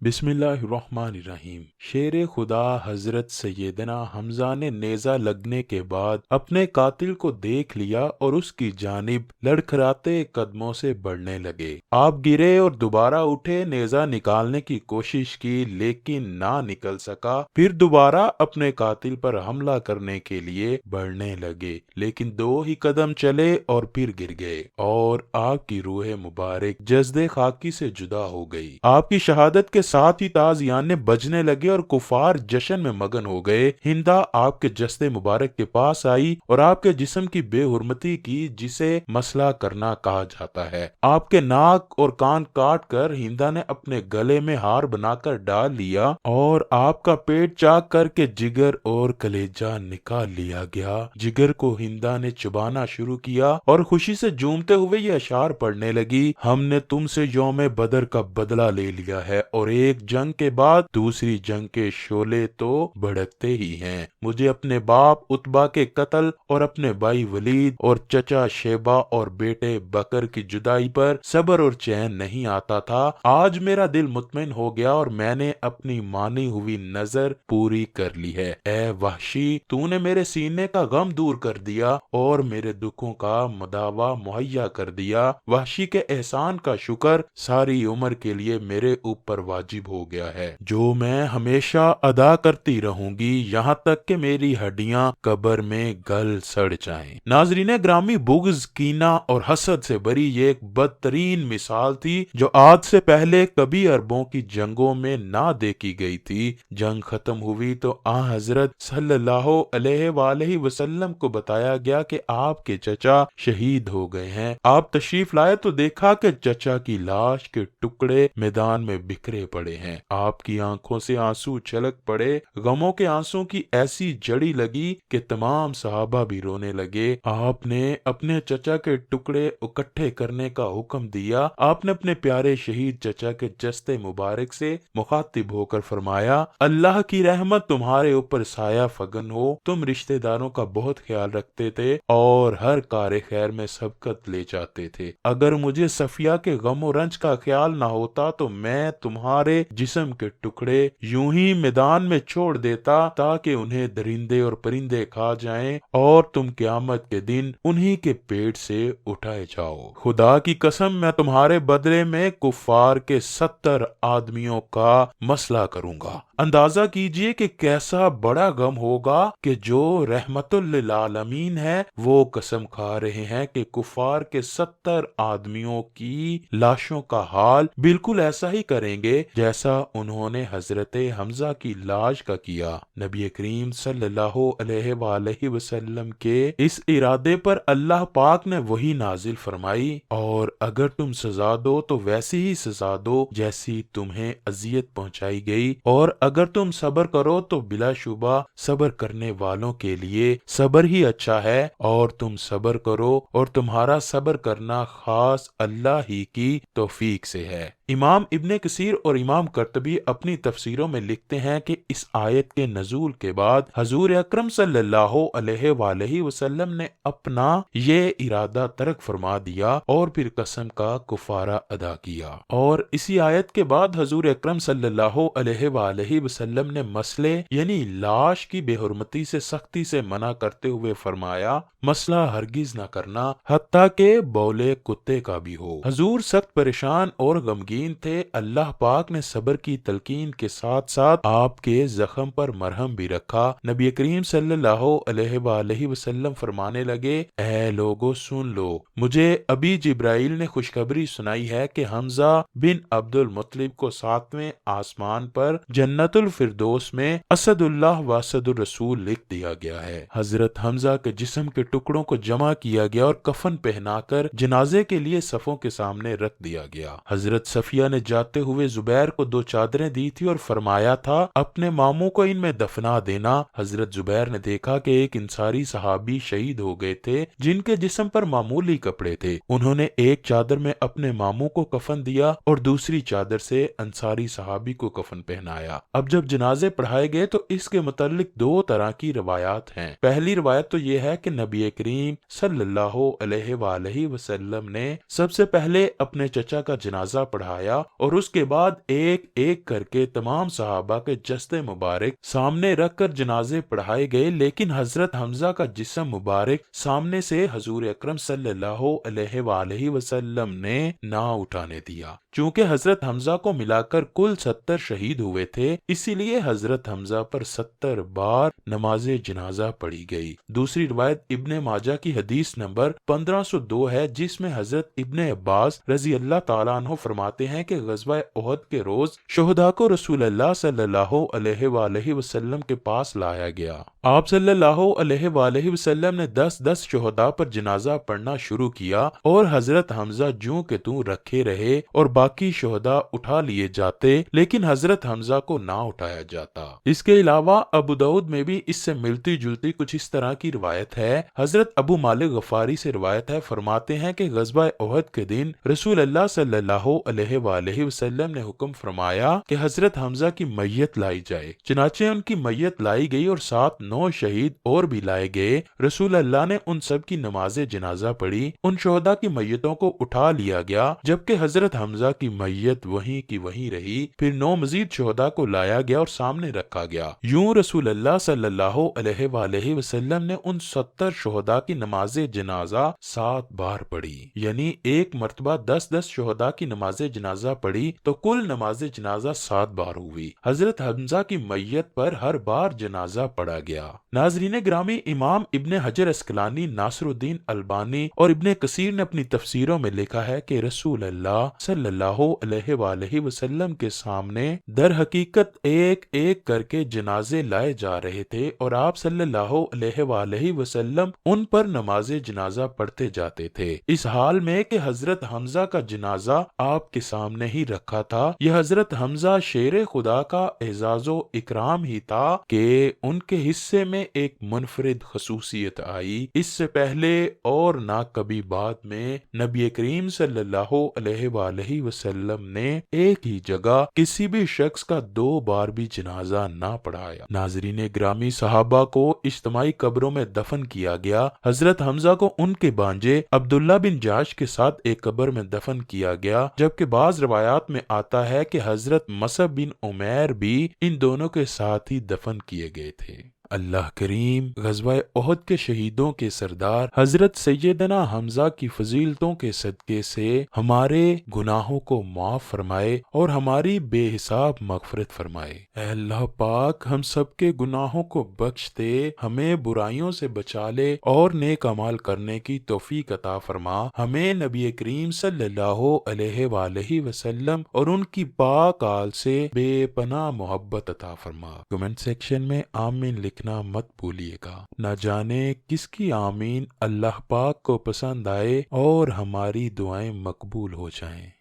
बिस्मिल्लाहिर्रहमानिर्रहीम। शेर खुदा हजरत सैयदना हमजा ने नेज़ा लगने के बाद अपने कातिल को देख लिया और उसकी जानिब लड़खड़ाते कदमों से बढ़ने लगे। आप गिरे और दोबारा उठे, नेज़ा निकालने की कोशिश की लेकिन ना निकल सका। फिर दोबारा अपने कातिल पर हमला करने के लिए बढ़ने लगे, लेकिन दो ही कदम चले और फिर गिर गए और आपकी रूह मुबारक जज्दे खाकी से जुदा हो गई। आपकी शहादत के साथ ही ताज़ियाने बजने लगे और कुफार जश्न में मगन हो गए। हिंदा आपके जस्ते मुबारक के पास आई और आपके जिस्म की बेहुरमती की, जिसे मसला करना कहा जाता है। आपके नाक और कान काट कर हिंदा ने अपने गले में हार बनाकर डाल लिया और आपका पेट चाक करके जिगर और कलेजा निकाल लिया गया। जिगर को हिंदा ने चबाना शुरू किया और खुशी से झूमते हुए ये अशार पढ़ने लगी, हमने तुमसे यौम बदर का बदला ले लिया है और एक जंग के बाद दूसरी जंग के शोले तो भड़कते ही हैं। मुझे अपने बाप उतबा के कत्ल और अपने भाई वलीद और चचा शेबा और बेटे बकर की जुदाई पर सब्र और चैन नहीं आता था। आज मेरा दिल मुतमईन हो गया और मैंने अपनी मानी हुई नजर पूरी कर ली है। ए वहशी, तूने मेरे सीने का गम दूर कर दिया और मेरे दुखों का मदावा मुहैया कर दिया। वहशी के एहसान का शुक्र सारी उम्र के लिए मेरे ऊपर वाजिब हो गया है, जो मैं हमेशा अदा करती रहूंगी यहाँ तक कि मेरी हड्डियां कब्र में गल सड़ जाएं। नाजरीन ग्रामी, बुग़्ज़, कीना और हसद से भरी ये एक बदतरीन मिसाल थी जो आज से पहले कभी अरबों की जंगों में ना देखी गई थी। जंग खत्म हुई तो हजरत सल्लल्लाहु अलैहि वसल्लम को बताया गया कि आपके चचा शहीद हो गए हैं। आप तशरीफ लाए तो देखा कि चचा की लाश के टुकड़े मैदान में बिखरे पड़े हैं। आपकी आंखों से आंसू छलक पड़े। गमों के आंसू की ऐसी जड़ी लगी कि तमाम सहाबा भी रोने लगे। आपने अपने चचा के टुकड़े इकट्ठे करने का हुक्म दिया। आपने अपने प्यारे शहीद चचा के जस्ते मुबारक से मुखातिब होकर फरमाया, अल्लाह की रहमत तुम्हारे ऊपर साया फगन हो। तुम रिश्तेदारों का बहुत ख्याल रखते थे और हर कार्य खैर में सबकत ले जाते थे। अगर मुझे सफिया के गम और रंज का ख्याल ना होता तो मैं तुम्हारे जिस्म के टुकड़े यूं ही मैदान में छोड़ देता ताकि उन्हें दरिंदे और परिंदे खा जाएं और तुम क़यामत के दिन उन्हीं के पेट से उठाए जाओ। खुदा की कसम, मैं तुम्हारे बदले में कुफार के 70 आदमियों का मसला करूंगा। अंदाजा कीजिए कि कैसा बड़ा गम होगा कि जो रहमतुल लिल आलमीन है वो कसम खा रहे हैं कि कुफार के 70 आदमियों की लाशों का हाल बिल्कुल ऐसा ही करेंगे जैसा उन्होंने हजरत हमजा की लाश का किया। नबी करीम सल्लल्लाहु अलैहि वसल्लम के इस इरादे पर अल्लाह पाक ने वही नाजिल फरमाई, और अगर तुम सजा दो तो वैसी ही सजा दो जैसी तुम्हें अजियत पहुंचाई गई, और अगर तुम सब्र करो तो बिलाशुबा सब्र करने वालों के लिए सब्र ही अच्छा है। और तुम सब्र करो और तुम्हारा सब्र करना खास अल्लाह ही की तौफीक से है। इमाम इब्ने कसीर और इमाम कर्तबी अपनी तफसीरों में लिखते हैं कि इस आयत के नजूल के बाद हजूर अकरम सल्लल्लाहु अलैहि वसल्लम ने अपना ये इरादा तर्क फरमा दिया और फिर कसम का कुफारा अदा किया। और इसी आयत के बाद हजूर अकरम सल्लल्लाहु अलैहि वसल्लम ने मसले यानी लाश की बेहुरमती से सख्ती से मना करते हुए फरमाया, मसला हरगिज न करना हत्ता के बौले कुत्ते का भी हो। हजूर सख्त परेशान और गमगीन थे। अल्लाह पाक ने सब्र की तलकीन के साथ साथ आपके जख्म पर मरहम भी रखा। नबी करीम सल्लल्लाहु अलैहि वसल्लम फरमाने लगे, ऐ लोगो सुन लो, मुझे अभी जिब्राइल ने खुशखबरी सुनाई है कि हमजा बिन अब्दुल मुत्तलिब को 7वें आसमान पर जन्नतुल फिरदौस में असदुल्लाह व असदुर रसूल लिख दिया गया है। हजरत हमजा के जिस्म के टुकड़ों को जमा किया गया और कफन पहनाकर जनाजे के लिए सफों के सामने रख दिया गया। हजरत सफिया ने जाते हुए जुबैर को 2 चादरें दी थी और फरमाया था, अपने मामू को इनमें दफना देना। हजरत जुबैर ने देखा कि एक इंसारी सहाबी शहीद हो गए थे जिनके जिस्म पर मामूली कपड़े थे। उन्होंने एक चादर में अपने मामू को कफन दिया और दूसरी चादर से अंसारी सहाबी को कफन पहनाया। अब जब जनाजे पढ़ाए गए तो इसके मुतालिक 2 तरह की रवायात हैं। पहली रवायत तो यह है कि नबी करीम सल्लल्लाहु अलैहि वसल्लम ने सबसे पहले अपने चचा का जनाजा पढ़ाया चढ़ाया और उसके बाद एक एक करके तमाम सहाबा के जस्ते मुबारक सामने रख कर जनाजे पढ़ाए गए, लेकिन हजरत हमजा का जिस्म मुबारक सामने से हजूर अकरम सल्लल्लाहु अलैहि वसल्लम ने ना उठाने दिया। चूंकि हजरत हमजा को मिलाकर कुल 70 शहीद हुए थे, इसीलिए हजरत हमजा पर 70 बार नमाज जनाजा पढ़ी गई। दूसरी रिवायत इब्ने माजा की हदीस नंबर 1502 है, जिसमें हजरत इब्ने अब्बास रजी अल्लाह ताला अन्हु फरमाते हैं कि गज़वा उहद के रोज शुहदा को रसूलुल्लाह सल्लल्लाहु अलैहि वसल्लम के पास लाया गया। आप सल्लल्लाहु अलैहि वसल्लम ने 10-10 शुहदा पर जनाजा पढ़ना शुरू किया और हजरत हमजा जूं के तूं रखे रहे और बाकी शुहदा उठा लिए जाते, लेकिन हजरत हमजा को ना उठाया जाता। इसके अलावा अबू दाऊद में भी इससे मिलती जुलती कुछ इस तरह की रिवायत है। हजरत अबू मालिक गफारी से रिवायत है, फरमाते हैं कि गज़वा उहद के दिन रसूल अल्लाह सल्लल्लाहु अलैहि वसल्लम ने हुक्म फरमाया कि हजरत हमजा की मैयत लाई जाए। चनाचे उनकी मैयत लाई गई और साथ 9 शहीद और भी लाए गए। रसूल अल्लाह ने उन सब की नमाज जनाजा पढ़ी। उन शुहदा की मैयतों को उठा लिया गया, जबकि हजरत हमजा की मैयत वहीं की वहीं रही। फिर 9 मजीद शुहदा को लाया गया और सामने रखा गया। यूं रसूल अल्लाह सल्लल्लाहु अलैहि वसल्लम ने उन 70 शुहदा की नमाज जनाजा 7 बार पढ़ी, यानी एक मर्तबा 10-10 शुहदा की नमाज जनाजा पढ़ी तो कुल नमाज जनाजा 7 बार हुई। हजरत हमजा की मैयत पर हर बार जनाजा पढ़ा गया। नाजरीन ग्रामी, इमाम इब्ने हजर अस्कलानी, नासरुद्दीन अलबानी और इब्ने कसीर ने अपनी तफसीरों में लिखा है कि रसूल अल्लाह सल्लल्लाहु अलैहि वसल्लम के सामने दर हकीकत एक एक करके जनाजे लाए जा रहे थे और आप सल्लल्लाहु अलैहि वसल्लम उन पर नमाज जनाजा पढ़ते जाते थे, इस हाल में कि हजरत हमजा का जनाजा आपके सामने ही रखा था। यह हजरत हमजा शेर खुदा का एजाजो इकराम ही था कि उनके हिस्से में एक मुनफरिद खसूसियत आई। इससे पहले और ना कभी बाद में नबी करीम सल्लल्लाहु अलैहि वसल्लम ने एक ही जगह किसी भी शख्स का 2 बार भी जनाजा ना पढ़ाया। नाजरीन ग्रामी, सहाबा को इज्तिमाई कब्रों में दफन किया गया। हजरत हमजा को उनके भांजे अब्दुल्ला बिन जाश के साथ एक कब्र में दफन किया गया, जबकि बाज रवायात में आता है कि हजरत मसअब बिन उमैर भी इन दोनों के साथ ही दफन किए गए थे। अल्लाह करीम गज़वा उहद के शहीदों के सरदार हजरत सैयदना हमजा की फजीलतों के सदके से हमारे गुनाहों को माफ फरमाए और हमारी बेहिसाब मगफरत फरमाए। ऐ अल्लाह पाक, हम सब के गुनाहों को बख्श दे, हमें बुराइयों से बचा ले और नेक अमाल करने की तौफीक अता फरमा। हमें नबी करीम सल्लल्लाहु अलैहि वसल्लम और उनकी पाक आल से बेपनाह मोहब्बत अता फरमा। कमेंट सेक्शन में आमीन लिखना मत भूलिएगा। न जाने किसकी आमीन अल्लाह पाक को पसंद आए और हमारी दुआएं मकबूल हो जाएं।